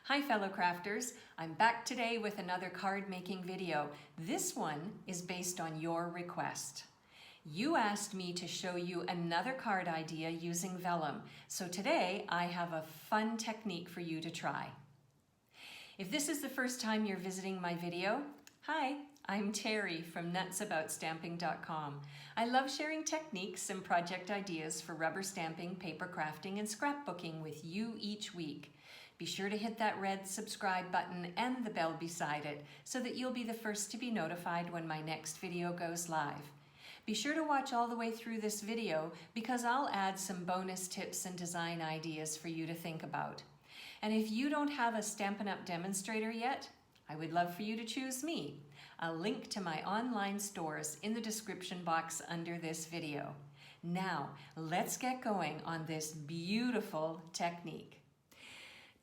Hi fellow crafters, I'm back today with another card making video. This one is based on your request. You asked me to show you another card idea using vellum, so today I have a fun technique for you to try. If this is the first time you're visiting my video, hi, I'm Terri from nutsaboutsstamping.com. I love sharing techniques and project ideas for rubber stamping, paper crafting, and scrapbooking with you each week. Be sure to hit that red subscribe button and the bell beside it so that you'll be the first to be notified when my next video goes live. Be sure to watch all the way through this video because I'll add some bonus tips and design ideas for you to think about. And if you don't have a Stampin' Up! Demonstrator yet, I would love for you to choose me. I'll link to my online stores in the description box under this video. Now, let's get going on this beautiful technique.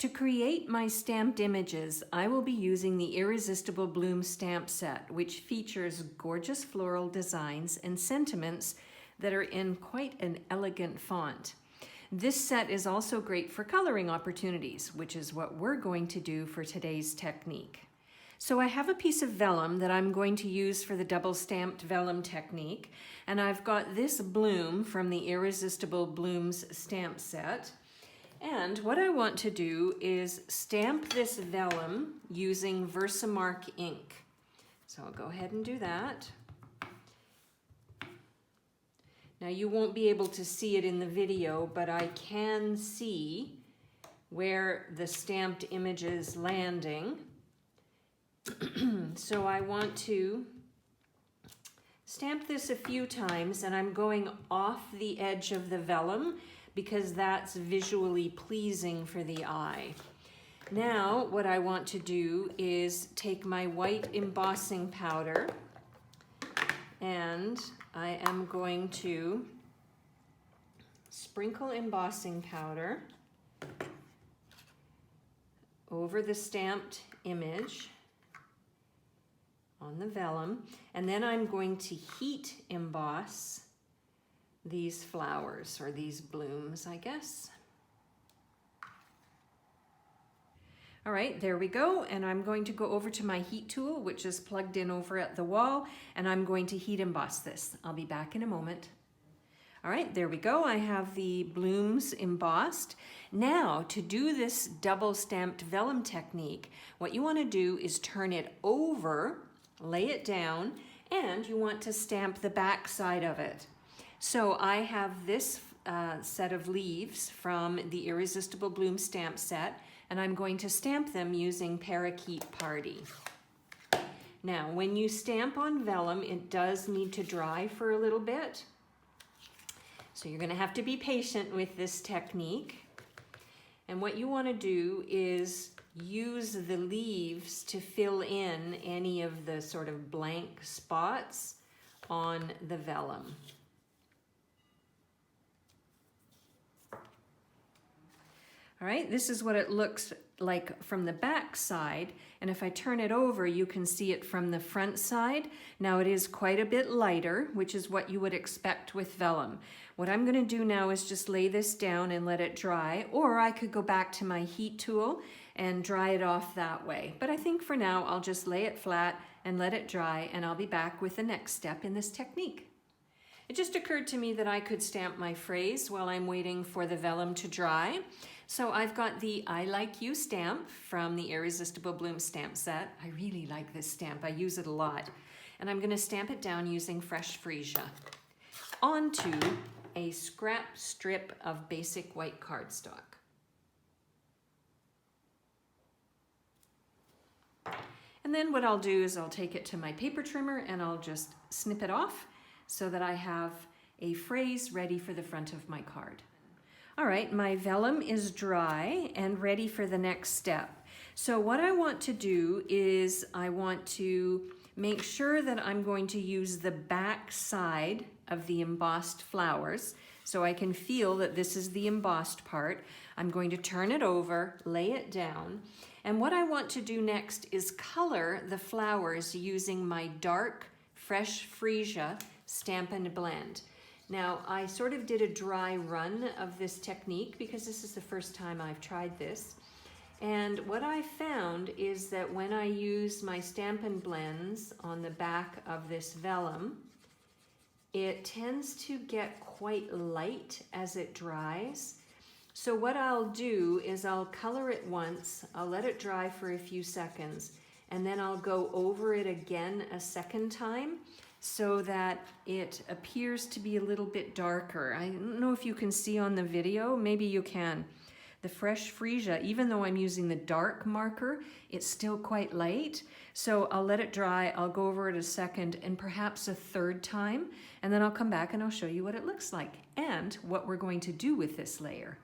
To create my stamped images, I will be using the Irresistible Blooms stamp set, which features gorgeous floral designs and sentiments that are in quite an elegant font. This set is also great for coloring opportunities, which is what we're going to do for today's technique. So I have a piece of vellum that I'm going to use for the double stamped vellum technique, and I've got this bloom from the Irresistible Blooms stamp set. And what I want to do is stamp this vellum using Versamark ink. So I'll go ahead and do that. Now you won't be able to see it in the video, but I can see where the stamped image is landing. So I want to stamp this a few times, and I'm going off the edge of the vellum because that's visually pleasing for the eye. Now, what I want to do is take my white embossing powder, and I am going to sprinkle embossing powder over the stamped image on the vellum, and then I'm going to heat emboss these flowers, or these blooms, I guess. All right, there we go, and I'm going to go over to my heat tool, which is plugged in over at the wall, and I'm going to heat emboss this. I'll be back in a moment. All right, there we go. I have the blooms embossed. Now, to do this double stamped vellum technique, what you want to do is turn it over, lay it down, and you want to stamp the back side of it. So I have this set of leaves from the Irresistible Bloom stamp set, and I'm going to stamp them using Parakeet Party. Now, when you stamp on vellum, it does need to dry for a little bit. So you're going to have to be patient with this technique. And what you want to do is use the leaves to fill in any of the sort of blank spots on the vellum. All right, this is what it looks like from the back side, and if I turn it over, you can see it from the front side. Now it is quite a bit lighter, which is what you would expect with vellum. What I'm going to do now is just lay this down and let it dry, or I could go back to my heat tool and dry it off that way. But I think for now, I'll just lay it flat and let it dry, and I'll be back with the next step in this technique. It just occurred to me that I could stamp my phrase while I'm waiting for the vellum to dry. So I've got the I Like You stamp from the Irresistible Bloom stamp set. I really like this stamp. I use it a lot. And I'm going to stamp it down using fresh freesia onto a scrap strip of basic white cardstock. And then what I'll do is I'll take it to my paper trimmer and I'll just snip it off so that I have a phrase ready for the front of my card. All right, my vellum is dry and ready for the next step. So what I want to do is I want to make sure that I'm going to use the back side of the embossed flowers so I can feel that this is the embossed part. I'm going to turn it over, lay it down, and what I want to do next is color the flowers using my dark fresh freesia Stampin' Blend. Now, I sort of did a dry run of this technique because this is the first time I've tried this. And what I found is that when I use my Stampin' Blends on the back of this vellum, it tends to get quite light as it dries. So what I'll do is I'll color it once, I'll let it dry for a few seconds, and then I'll go over it again a second time so that it appears to be a little bit darker. I don't know if you can see on the video, maybe you can. The fresh freesia, even though I'm using the dark marker, it's still quite light. So I'll let it dry, I'll go over it a second and perhaps a third time, and then I'll come back and I'll show you what it looks like and what we're going to do with this layer.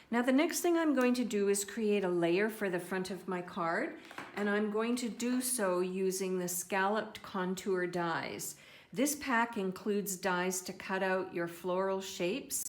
Now the next thing I'm going to do is create a layer for the front of my card, and I'm going to do so using the Scalloped Contours Dies. This pack includes dies to cut out your floral shapes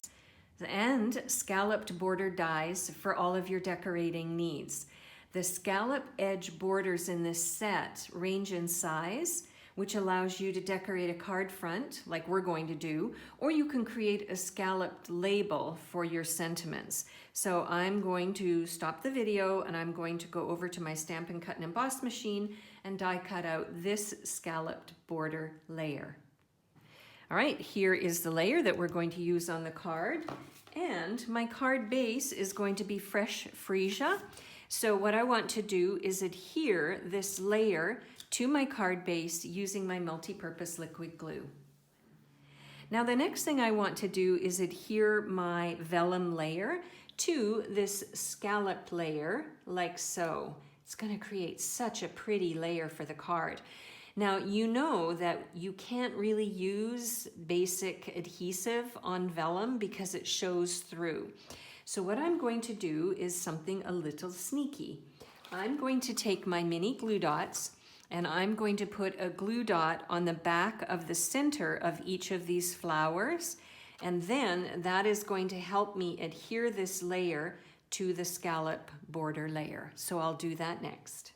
and scalloped border dies for all of your decorating needs. The scallop edge borders in this set range in size, which allows you to decorate a card front like we're going to do, or you can create a scalloped label for your sentiments. So I'm going to stop the video and I'm going to go over to my Stampin' Cut and Emboss machine and die cut out this scalloped border layer. All right, here is the layer that we're going to use on the card. And my card base is going to be fresh freesia. So what I want to do is adhere this layer to my card base using my multi-purpose liquid glue. Now the next thing I want to do is adhere my vellum layer to this scalloped layer like so. It's going to create such a pretty layer for the card. Now you know that you can't really use basic adhesive on vellum because it shows through. So what I'm going to do is something a little sneaky. I'm going to take my mini glue dots and I'm going to put a glue dot on the back of the center of each of these flowers, and then that is going to help me adhere this layer to the scallop border layer. So I'll do that next.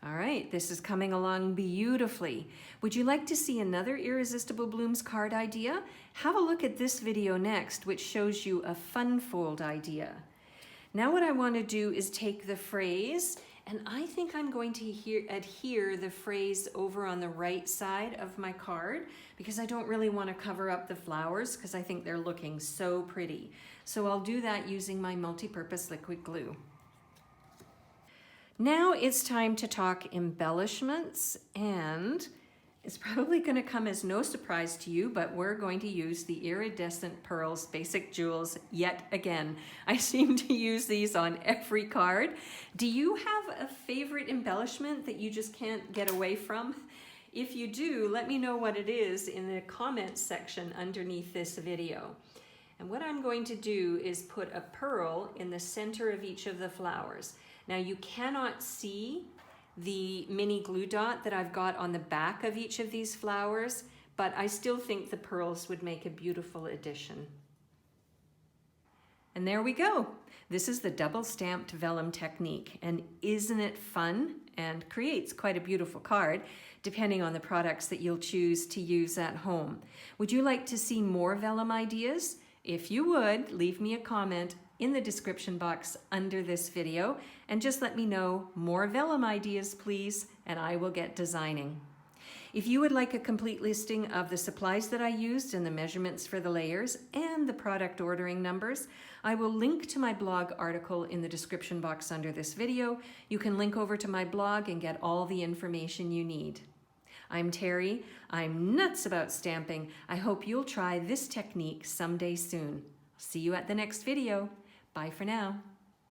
All right, this is coming along beautifully. Would you like to see another Irresistible Blooms card idea? Have a look at this video next, which shows you a fun fold idea. Now what I want to do is take the phrase, and I think I'm going to adhere the phrase over on the right side of my card because I don't really want to cover up the flowers because I think they're looking so pretty. So I'll do that using my multi-purpose liquid glue. Now it's time to talk embellishments, and it's probably going to come as no surprise to you, but we're going to use the Iridescent Pearls Basic Jewels yet again. I seem to use these on every card. Do you have a favorite embellishment that you just can't get away from? If you do, let me know what it is in the comments section underneath this video. And what I'm going to do is put a pearl in the center of each of the flowers. Now you cannot see the mini glue dot that I've got on the back of each of these flowers, but I still think the pearls would make a beautiful addition. And there we go. This is the double stamped vellum technique, and isn't it fun? And creates quite a beautiful card, depending on the products that you'll choose to use at home. Would you like to see more vellum ideas? If you would, leave me a comment in the description box under this video and just let me know more vellum ideas, please, and I will get designing. If you would like a complete listing of the supplies that I used and the measurements for the layers and the product ordering numbers, I will link to my blog article in the description box under this video. You can link over to my blog and get all the information you need. I'm Terry. I'm nuts about stamping. I hope you'll try this technique someday soon. See you at the next video. Bye for now.